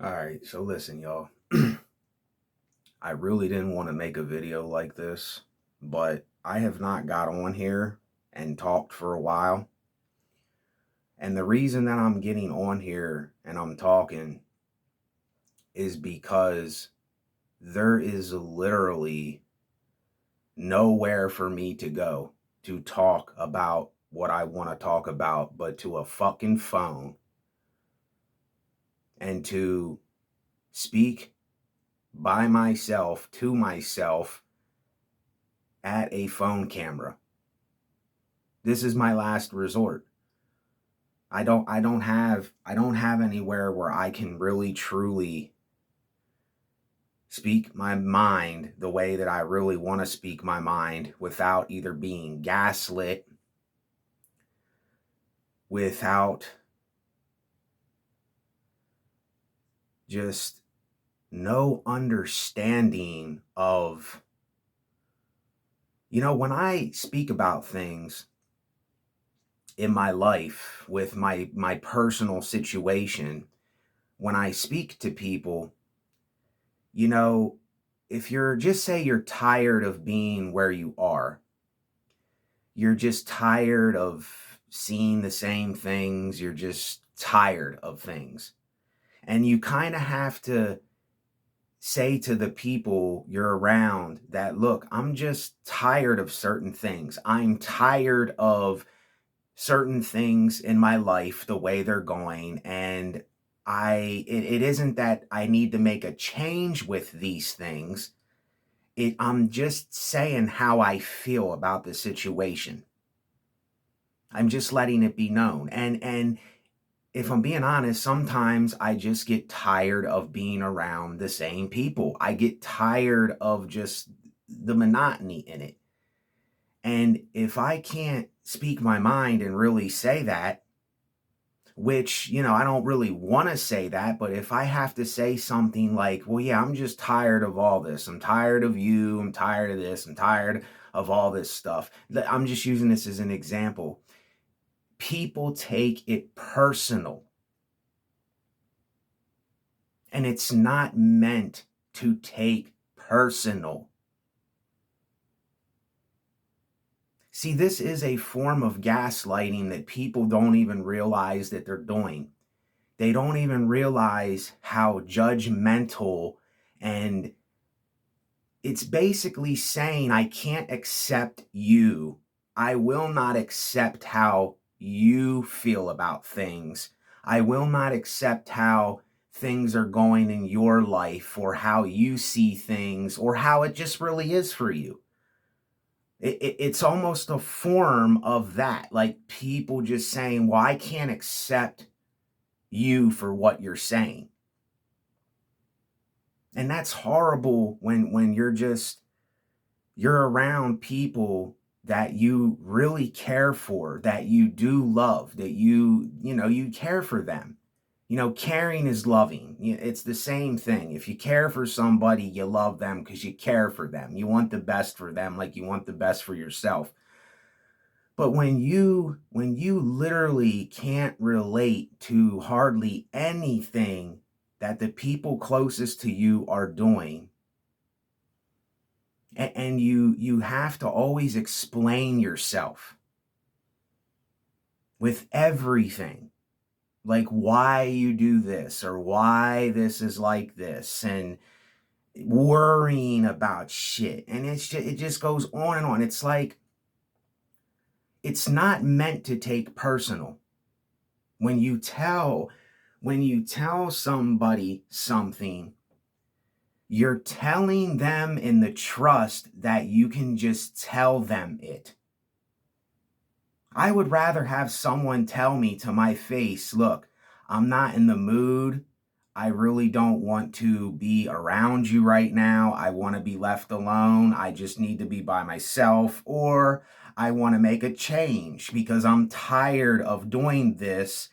All right, so listen, y'all. I really didn't want to make a video like this, but I have not got on here and talked for a while. And the reason that I'm getting on here and I'm talking is because there is literally nowhere for me to go to talk about what I want to talk about but to a fucking phone and to speak by myself to myself at a phone camera. This is my last resort. I don't have anywhere where I can really truly speak my mind the way that I really want to speak my mind without either being gaslit, without just no understanding of, when I speak about things in my life with my personal situation, when I speak to people, you know, if you're just say you're tired of being where you are, you're just tired of seeing the same things, you're just tired of things. And you kind of have to say to the people you're around that, look, I'm just tired of certain things. I'm tired of certain things in my life the way they're going, and it isn't that I need to make a change with these things. I'm just saying how I feel about the situation. I'm just letting it be known. And if I'm being honest, sometimes I just get tired of being around the same people. I get tired of just the monotony in it. And if I can't speak my mind and really say that, which, I don't really want to say that, but if I have to say something like, well, yeah, I'm just tired of all this. I'm tired of you. I'm tired of this. I'm tired of all this stuff. I'm just using this as an example. People take it personal, and it's not meant to take personal. See, this is a form of gaslighting that people don't even realize that they're doing. They don't even realize how judgmental, and it's basically saying, I can't accept you. I will not accept how you feel about things. I will not accept how things are going in your life, or how you see things, or how it just really is for you. It's almost a form of that, like people just saying, well, I can't accept you for what you're saying. And that's horrible when you're around people that you really care for, that you do love, that you care for them. Caring is loving. It's the same thing. If you care for somebody, you love them because you care for them. You want the best for them like you want the best for yourself. But when you literally can't relate to hardly anything that the people closest to you are doing, and you have to always explain yourself with everything, like why you do this or why this is like this, and worrying about shit, and it just goes on and on. It's like, it's not meant to take personal. when you tell when you tell somebody something, you're telling them in the trust that you can just tell them it. I would rather have someone tell me to my face, look, I'm not in the mood. I really don't want to be around you right now. I want to be left alone. I just need to be by myself. Or I want to make a change because I'm tired of doing this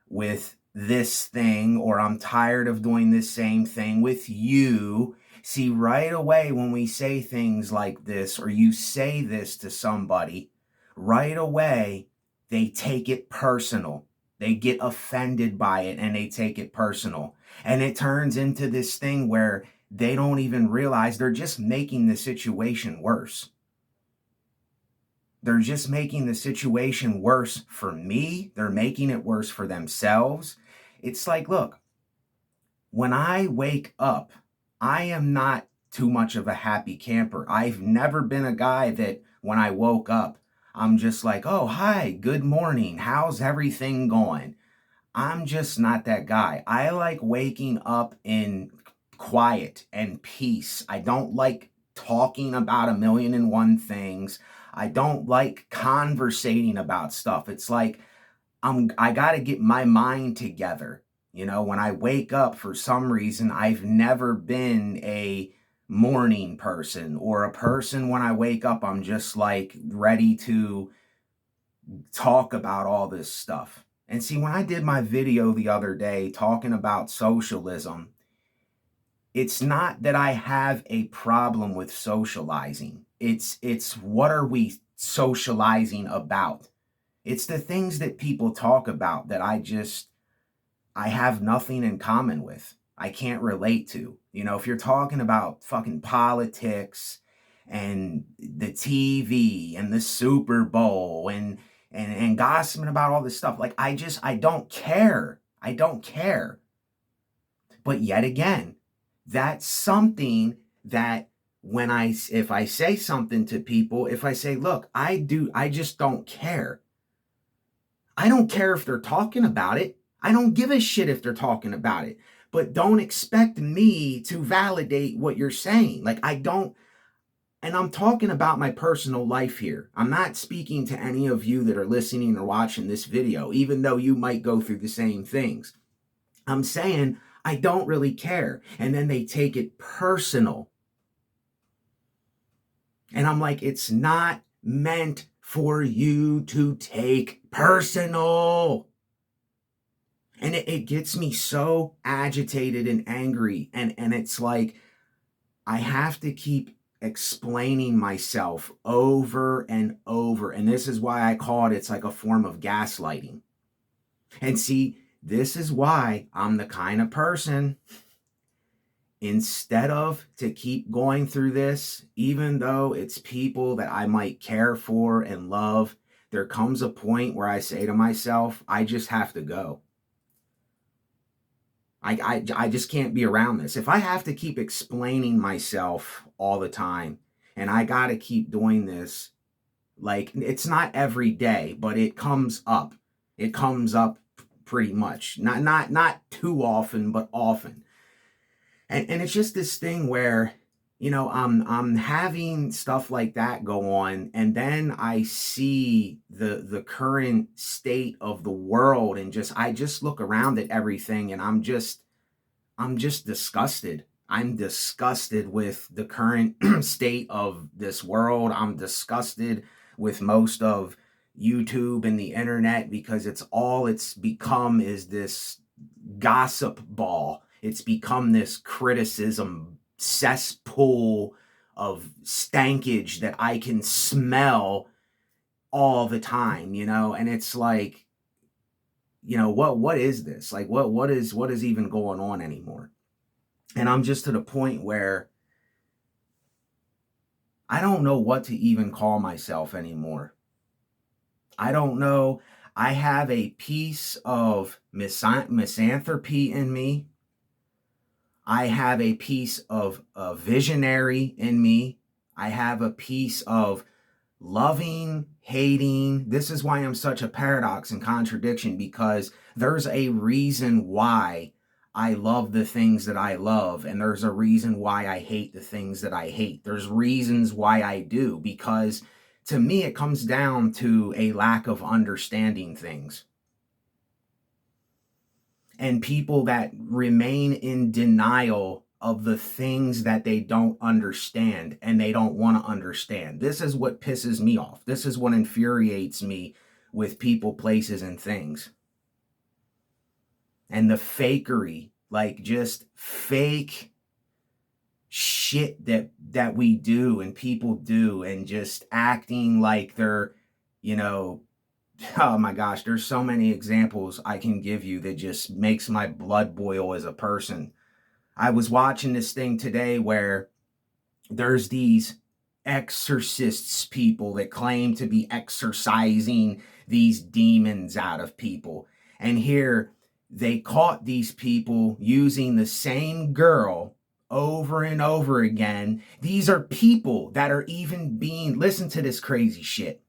with this thing, or I'm tired of doing this same thing with you. See, right away, when we say things like this, or you say this to somebody, right away, they take it personal. They get offended by it and they take it personal. And it turns into this thing where they don't even realize they're just making the situation worse. They're just making the situation worse for me. They're making it worse for themselves. It's like, look, when I wake up, I am not too much of a happy camper. I've never been a guy that when I woke up, I'm just like, oh, hi, good morning. How's everything going? I'm just not that guy. I like waking up in quiet and peace. I don't like talking about a million and one things. I don't like conversating about stuff. It's like I got to get my mind together. When I wake up, for some reason, I've never been a morning person or a person when I wake up, I'm just like ready to talk about all this stuff. And see, when I did my video the other day talking about socialism, it's not that I have a problem with socializing. It's what are we socializing about? It's the things that people talk about that I have nothing in common with. I can't relate to. If you're talking about fucking politics and the TV and the Super Bowl and gossiping about all this stuff, like I don't care. I don't care. But yet again, that's something that if I say something to people, if I say, look, I just don't care. I don't care if they're talking about it. I don't give a shit if they're talking about it. But don't expect me to validate what you're saying. Like, I don't, and I'm talking about my personal life here. I'm not speaking to any of you that are listening or watching this video, even though you might go through the same things. I'm saying I don't really care. And then they take it personal. And I'm like, it's not meant for you to take personal. And it gets me so agitated and angry. And it's like, I have to keep explaining myself over and over. And this is why I call it's like a form of gaslighting. And see, this is why I'm the kind of person, instead of to keep going through this, even though it's people that I might care for and love, there comes a point where I say to myself, I just have to go. I just can't be around this. If I have to keep explaining myself all the time and I got to keep doing this, like, it's not every day, but it comes up. It comes up pretty much. Not too often, but often. And it's just this thing where, I'm having stuff like that go on, and then I see the current state of the world, and I just look around at everything, and I'm just disgusted. I'm disgusted with the current state of this world. I'm disgusted with most of YouTube and the internet, because it's become is this gossip ball. It's become this criticism cesspool of stankage that I can smell all the time, and it's like, what is this? Like, what is even going on anymore? And I'm just to the point where I don't know what to even call myself anymore. I don't know. I have a piece of misanthropy in me. I have a piece of a visionary in me. I have a piece of loving, hating. This is why I'm such a paradox and contradiction, because there's a reason why I love the things that I love, and there's a reason why I hate the things that I hate. There's reasons why I do, because to me it comes down to a lack of understanding things. And people that remain in denial of the things that they don't understand and they don't want to understand. This is what pisses me off. This is what infuriates me with people, places, and things. And the fakery, like just fake shit that we do and people do, and just acting like they're, Oh my gosh, there's so many examples I can give you that just makes my blood boil as a person. I was watching this thing today where there's these exorcists people that claim to be exorcising these demons out of people. And here they caught these people using the same girl over and over again. These are people that are even being, listen to this crazy shit.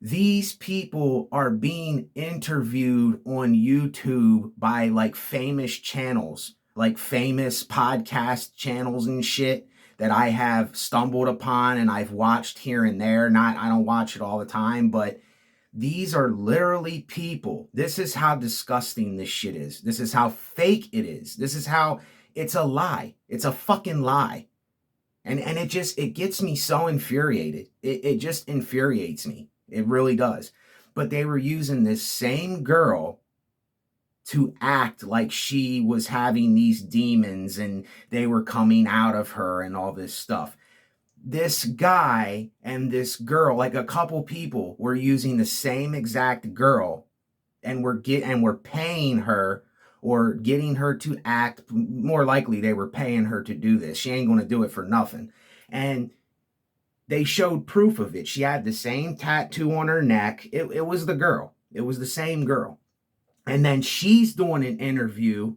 These people are being interviewed on YouTube by like famous channels, like famous podcast channels and shit that I have stumbled upon and I've watched here and there. Not, I don't watch it all the time, but these are literally people. This is how disgusting this shit is. This is how fake it is. This is how it's a lie. It's a fucking lie. And it gets me so infuriated. It just infuriates me. It really does. But they were using this same girl to act like she was having these demons and they were coming out of her and all this stuff. This guy and this girl, like a couple people, were using the same exact girl and we're paying her or getting her to act. More likely they were paying her to do this. She ain't going to do it for nothing. And they showed proof of it. She had the same tattoo on her neck. It was the girl. It was the same girl. And then she's doing an interview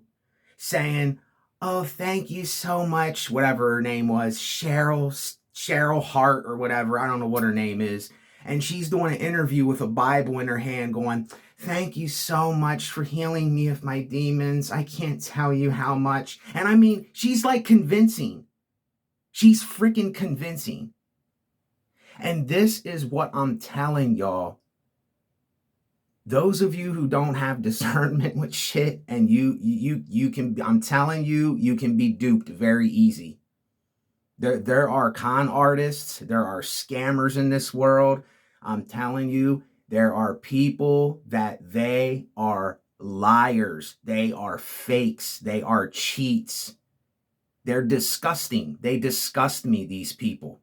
saying, "Oh, thank you so much," whatever her name was, Cheryl Hart or whatever. I don't know what her name is. And she's doing an interview with a Bible in her hand going, "Thank you so much for healing me of my demons. I can't tell you how much." And I mean, she's like convincing. She's freaking convincing. And this is what I'm telling y'all. Those of you who don't have discernment with shit and you can, I'm telling you, you can be duped very easy. There are con artists, there are scammers in this world. I'm telling you, there are people that they are liars, they are fakes, they are cheats. They're disgusting. They disgust me, these people.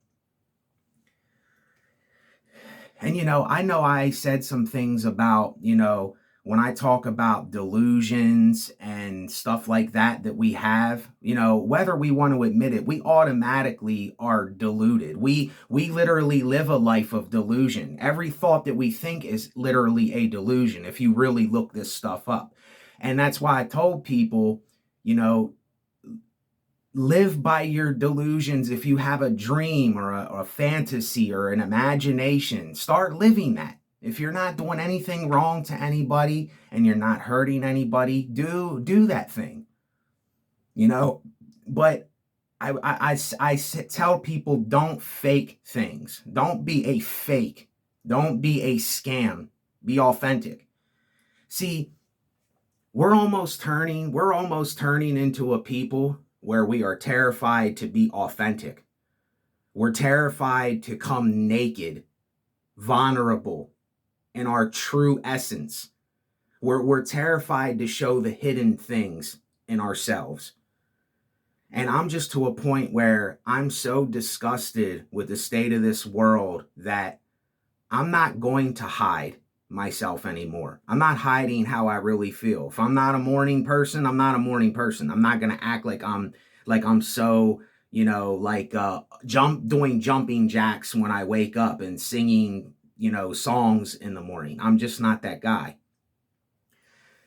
And, I know I said some things about, when I talk about delusions and stuff like that we have, whether we want to admit it, we automatically are deluded. We literally live a life of delusion. Every thought that we think is literally a delusion if you really look this stuff up. And that's why I told people, live by your delusions. If you have a dream or a fantasy or an imagination, start living that. If you're not doing anything wrong to anybody and you're not hurting anybody, do that thing. But I tell people, don't fake things. Don't be a fake. Don't be a scam. Be authentic. See, we're almost turning into a people where we are terrified to be authentic. We're terrified to come naked, vulnerable, in our true essence. We're terrified to show the hidden things in ourselves. And I'm just to a point where I'm so disgusted with the state of this world that I'm not going to hide myself anymore. I'm not hiding how I really feel. If I'm not a morning person, I'm not a morning person. I'm not going to act like I'm so, doing jumping jacks when I wake up and singing, songs in the morning. I'm just not that guy.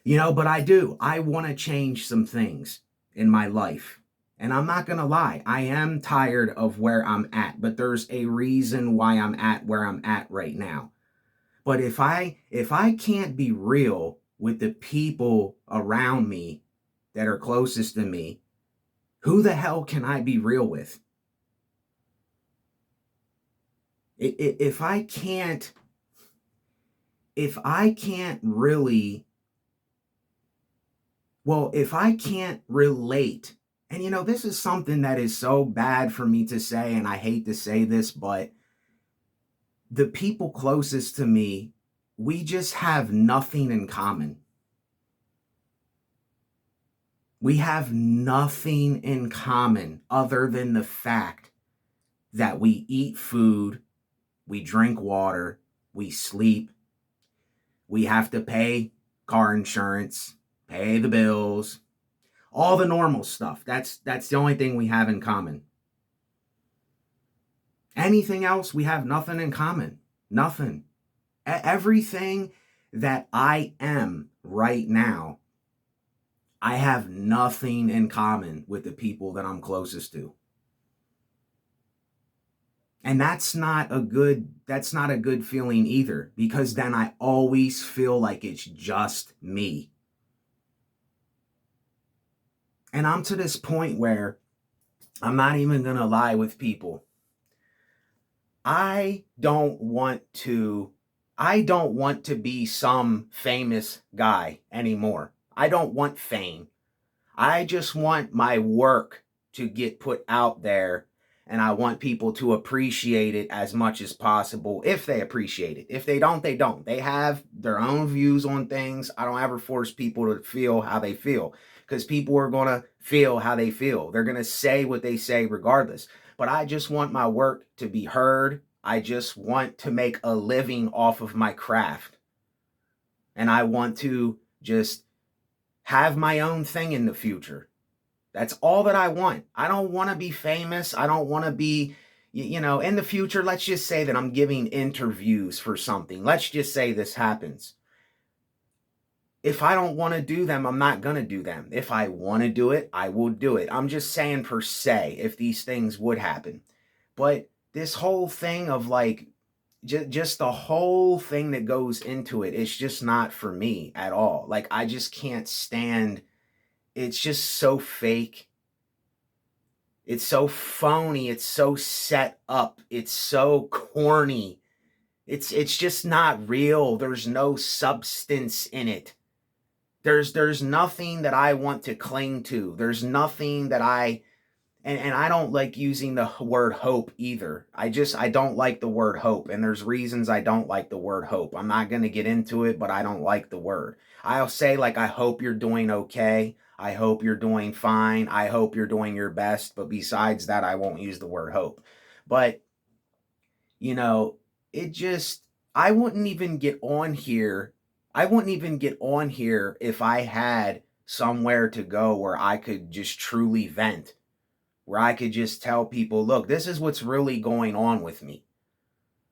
But I want to change some things in my life. And I'm not going to lie, I am tired of where I'm at, but there's a reason why I'm at where I'm at right now. But if I can't be real with the people around me that are closest to me, who the hell can I be real with? If I can't really, well, if I can't relate, and this is something that is so bad for me to say, and I hate to say this, but the people closest to me, we just have nothing in common. We have nothing in common other than the fact that we eat food, we drink water, we sleep. We have to pay car insurance, pay the bills, all the normal stuff. That's the only thing we have in common. Anything else, we have nothing in common. Nothing. Everything that I am right now, I have nothing in common with the people that I'm closest to. And that's not a good feeling either, because then I always feel like it's just me. And I'm to this point where I'm not even going to lie with people. I don't want to be some famous guy anymore. I don't want fame. I just want my work to get put out there, and I want people to appreciate it as much as possible if they appreciate it. If they don't, they don't. They have their own views on things. I don't ever force people to feel how they feel, because people are going to feel how they feel. They're going to say what they say regardless. But I just want my work to be heard. I just want to make a living off of my craft. And I want to just have my own thing in the future. That's all that I want. I don't want to be famous. I don't want to be, in the future, let's just say that I'm giving interviews for something. Let's just say this happens. If I don't want to do them, I'm not going to do them. If I want to do it, I will do it. I'm just saying per se, if these things would happen. But this whole thing of like, just the whole thing that goes into it, it's just not for me at all. Like, I just can't stand. It's just so fake. It's so phony. It's so set up. It's so corny. It's just not real. There's no substance in it. There's nothing that I want to cling to. There's nothing that and I don't like using the word hope either. I don't like the word hope, and there's reasons I don't like the word hope. I'm not going to get into it, but I don't like the word. I'll say, like, I hope you're doing okay. I hope you're doing fine. I hope you're doing your best. But besides that, I won't use the word hope. But, you know, it just, I wouldn't even get on here. I wouldn't even get on here if I had somewhere to go where I could just truly vent, where I could just tell people, look, this is what's really going on with me.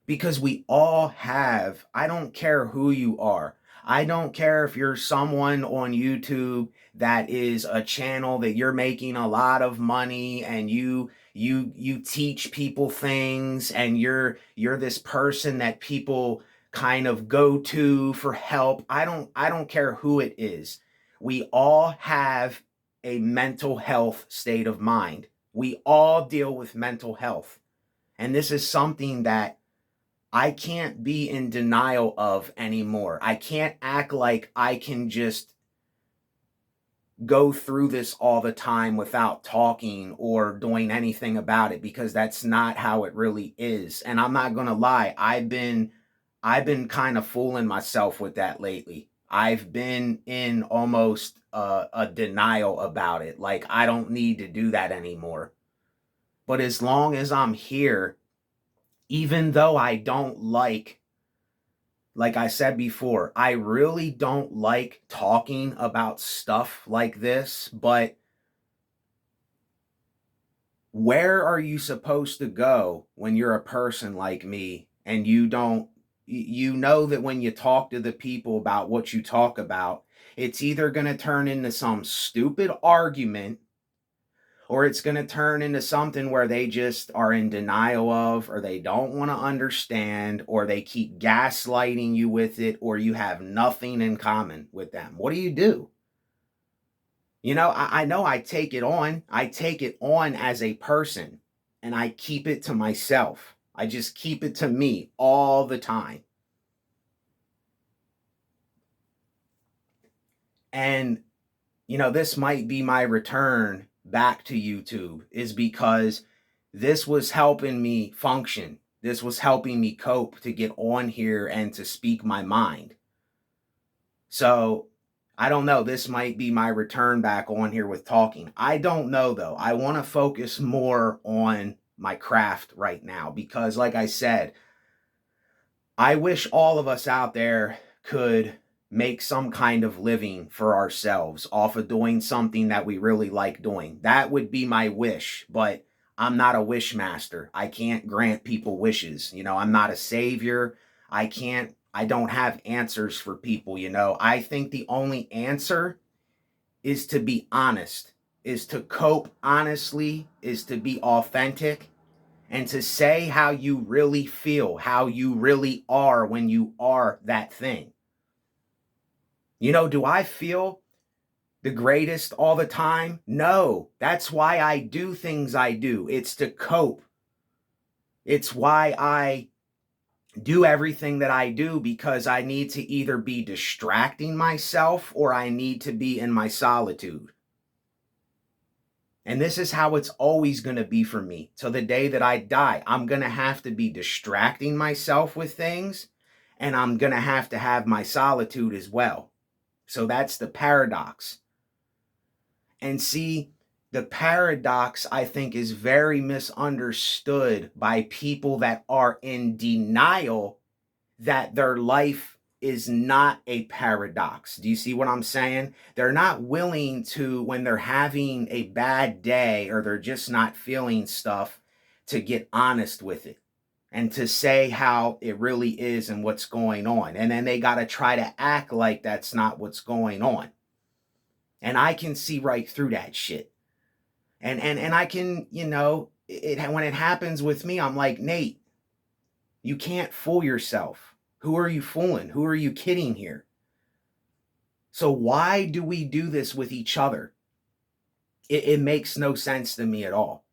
Because we all have, I don't care who you are. I don't care if you're someone on YouTube that is a channel that you're making a lot of money, and you teach people things, and you're this person that people kind of go to for help. I don't care who it is. We all have a mental health state of mind. We all deal with mental health. And this is something that I can't be in denial of anymore. I can't act like I can just go through this all the time without talking or doing anything about it, because that's not how it really is. And I'm not going to lie, I've been kind of fooling myself with that lately. I've been in almost a denial about it. Like, I don't need to do that anymore. But as long as I'm here, even though I don't like I said before, I really don't like talking about stuff like this, but where are you supposed to go when you're a person like me and you know that when you talk to the people about what you talk about, it's either going to turn into some stupid argument, or it's going to turn into something where they just are in denial of, or they don't want to understand, or they keep gaslighting you with it, or you have nothing in common with them. What do you do? I know I take it on. I take it on as a person, and I keep it to myself. I just keep it to me all the time. And, this might be my return back to YouTube, is because this was helping me function. This was helping me cope, to get on here and to speak my mind. So I don't know. This might be my return back on here with talking. I don't know, though. I want to focus more on my craft right now, because like I said, I wish all of us out there could make some kind of living for ourselves off of doing something that we really like doing. That would be my wish, but I'm not a wish master. I can't grant people wishes. I'm not a savior. I don't have answers for people. I think the only answer is to be honest, is to cope honestly, is to be authentic, and to say how you really feel, how you really are when you are that thing. Do I feel the greatest all the time? No. That's why I do things I do. It's to cope. It's why I do everything that I do, because I need to either be distracting myself or I need to be in my solitude. And this is how it's always going to be for me till the day that I die. I'm going to have to be distracting myself with things, and I'm going to have my solitude as well. So that's the paradox. And see, the paradox, I think, is very misunderstood by people that are in denial that their life is not a paradox. Do you see what I'm saying? They're not willing to, when they're having a bad day or they're just not feeling stuff, to get honest with it and to say how it really is and what's going on. And then they got to try to act like that's not what's going on. And I can see right through that shit. And I can, when it happens with me, I'm like, Nate, you can't fool yourself. Who are you fooling? Who are you kidding here? So why do we do this with each other? It makes no sense to me at all.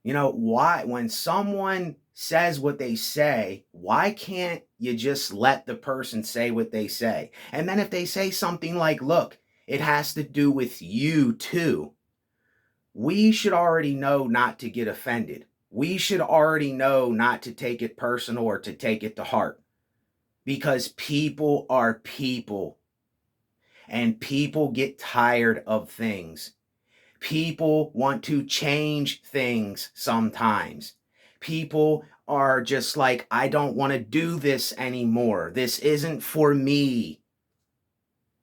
Why, when someone says what they say, why can't you just let the person say what they say? And then if they say something like, look, it has to do with you too, we should already know not to get offended. We should already know not to take it personal or to take it to heart. Because people are people. And people get tired of things. People want to change things sometimes. People are just like, I don't want to do this anymore. This isn't for me.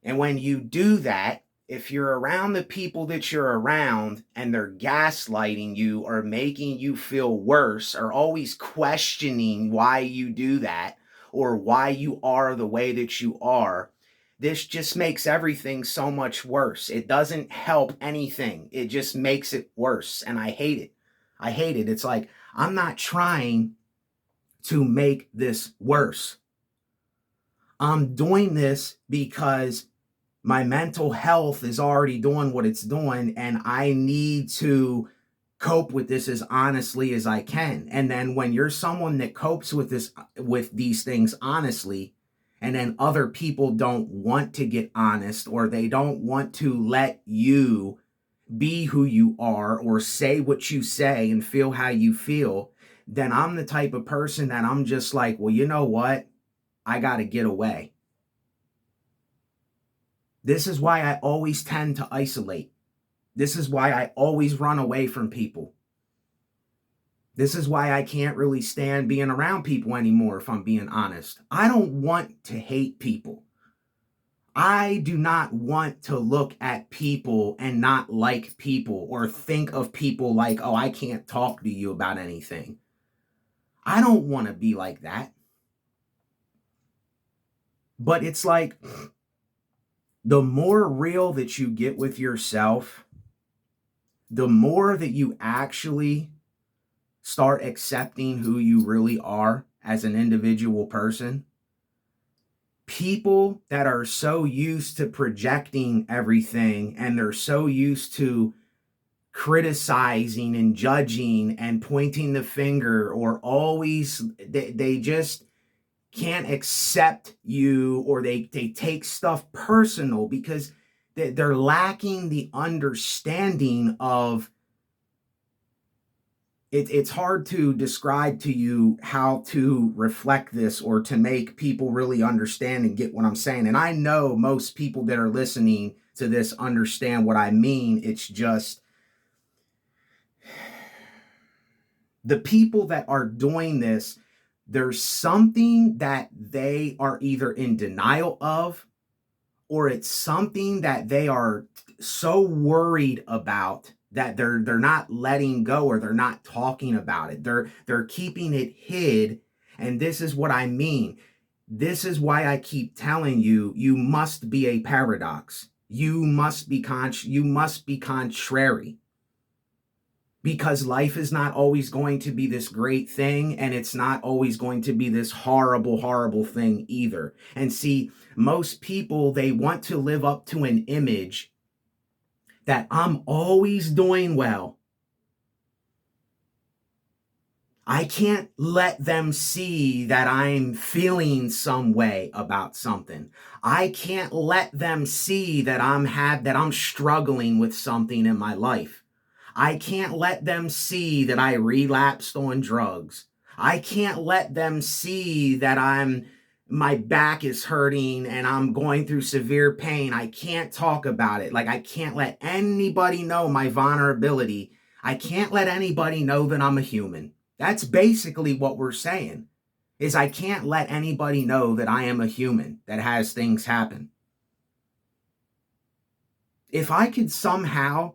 And when you do that, if you're around the people that you're around and they're gaslighting you or making you feel worse or always questioning why you do that or why you are the way that you are, this just makes everything so much worse. It doesn't help anything. It just makes it worse. And I hate it. I hate it. It's like, I'm not trying to make this worse. I'm doing this because my mental health is already doing what it's doing, and I need to cope with this as honestly as I can. And then when you're someone that copes with these things honestly, and then other people don't want to get honest, or they don't want to let you be who you are or say what you say and feel how you feel, then I'm the type of person that I'm just like, well, you know what? I got to get away. This is why I always tend to isolate. This is why I always run away from people. This is why I can't really stand being around people anymore, if I'm being honest. I don't want to hate people. I do not want to look at people and not like people or think of people like, oh, I can't talk to you about anything. I don't want to be like that. But it's like, the more real that you get with yourself, the more that you actually start accepting who you really are as an individual person. People that are so used to projecting everything and they're so used to criticizing and judging and pointing the finger, or always, they just can't accept you, or they take stuff personal because they're lacking the understanding of it's hard to describe to you how to reflect this or to make people really understand and get what I'm saying. And I know most people that are listening to this understand what I mean. It's just the people that are doing this there's something that they are either in denial of, or it's something that they are so worried about that they're not letting go, or they're not talking about it. They're keeping it hid. And this is what I mean. This is why I keep telling you, you must be a paradox. You must be contrary, because life is not always going to be this great thing, and it's not always going to be this horrible, horrible thing either. And see, most people, they want to live up to an image that I'm always doing well. I can't let them see that I'm feeling some way about something. I can't let them see that I'm struggling with something in my life. I can't let them see that I relapsed on drugs. I can't let them see that my back is hurting and I'm going through severe pain. I can't talk about it. Like, I can't let anybody know my vulnerability. I can't let anybody know that I'm a human. That's basically what we're saying, is I can't let anybody know that I am a human that has things happen. If I could somehow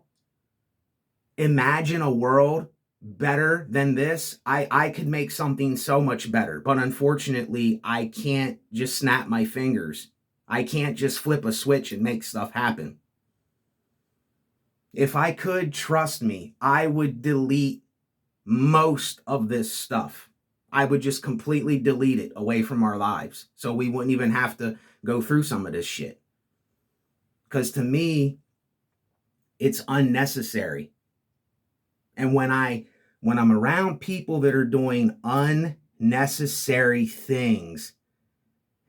imagine a world better than this, I could make something so much better. But unfortunately, I can't just snap my fingers. I can't just flip a switch and make stuff happen. If I could, trust me, I would delete most of this stuff. I would just completely delete it away from our lives, so we wouldn't even have to go through some of this shit. Because to me, it's unnecessary. And when I'm around people that are doing unnecessary things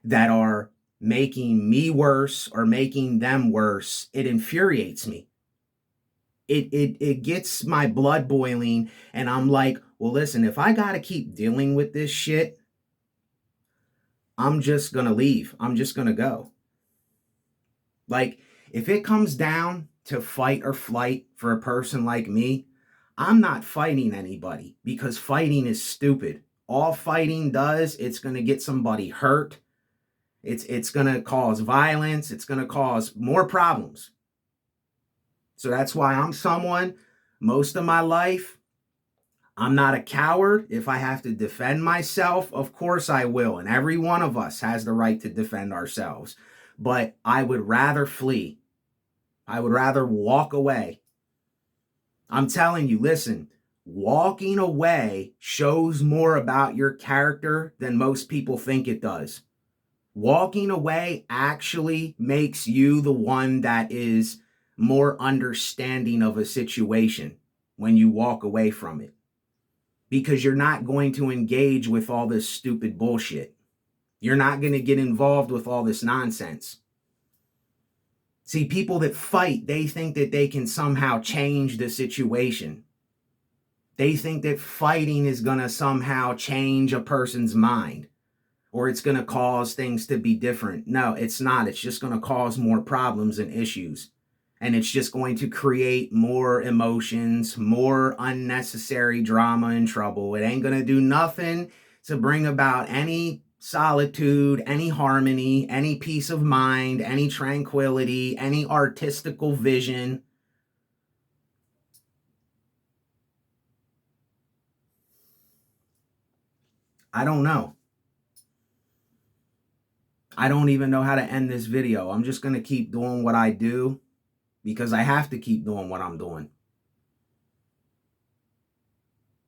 that are making me worse or making them worse, it infuriates me. It gets my blood boiling, and I'm like, well, listen, if I got to keep dealing with this shit, I'm just going to leave. I'm just going to go. Like, if it comes down to fight or flight for a person like me, I'm not fighting anybody, because fighting is stupid. All fighting does, it's going to get somebody hurt. It's going to cause violence. It's going to cause more problems. So that's why I'm someone, most of my life, I'm not a coward. If I have to defend myself, of course I will. And every one of us has the right to defend ourselves. But I would rather flee. I would rather walk away. I'm telling you, listen, walking away shows more about your character than most people think it does. Walking away actually makes you the one that is more understanding of a situation when you walk away from it, because you're not going to engage with all this stupid bullshit. You're not going to get involved with all this nonsense. See, people that fight, they think that they can somehow change the situation. They think that fighting is going to somehow change a person's mind, or it's going to cause things to be different. No, it's not. It's just going to cause more problems and issues. And it's just going to create more emotions, more unnecessary drama and trouble. It ain't going to do nothing to bring about any solitude, any harmony, any peace of mind, any tranquility, any artistical vision. I don't know. I don't even know how to end this video. I'm just going to keep doing what I do, because I have to keep doing what I'm doing.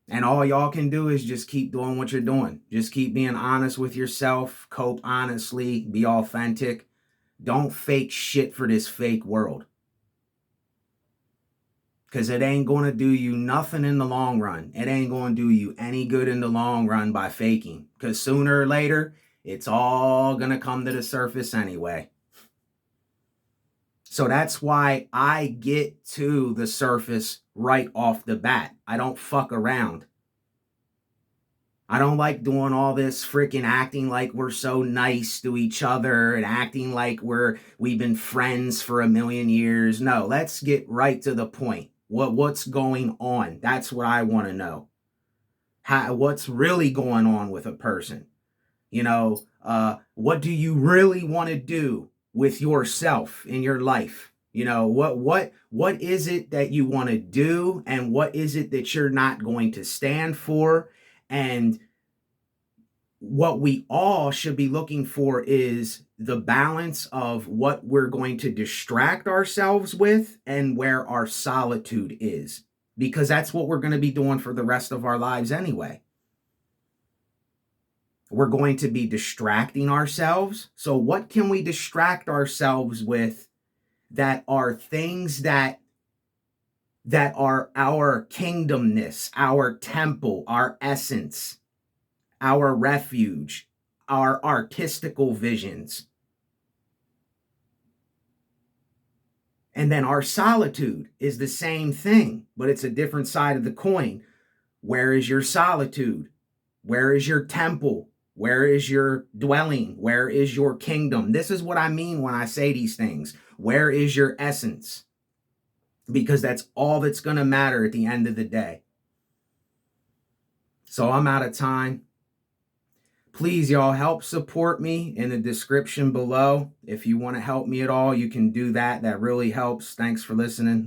And all y'all can do is just keep doing what you're doing. Just keep being honest with yourself. Cope honestly. Be authentic. Don't fake shit for this fake world, because it ain't going to do you nothing in the long run. It ain't going to do you any good in the long run by faking, because sooner or later, it's all going to come to the surface anyway. So that's why I get to the surface right off the bat. I don't fuck around. I don't like doing all this freaking acting like we're so nice to each other and acting like we've been friends for a million years. No, let's get right to the point. What's going on? That's what I want to know. what's really going on with a person. What do you really want to do with yourself in your life? What is it that you want to do, and what is it that you're not going to stand for? And what we all should be looking for is the balance of what we're going to distract ourselves with and where our solitude is, because that's what we're going to be doing for the rest of our lives anyway. We're going to be distracting ourselves. So what can we distract ourselves with that are things that are our kingdomness, our temple, our essence, our refuge, our artistical visions? And then our solitude is the same thing, but it's a different side of the coin. Where is your solitude? Where is your temple? Where is your dwelling? Where is your kingdom? This is what I mean when I say these things. Where is your essence? Because that's all that's going to matter at the end of the day. So I'm out of time. Please, y'all, help support me in the description below. If you want to help me at all, you can do that. That really helps. Thanks for listening.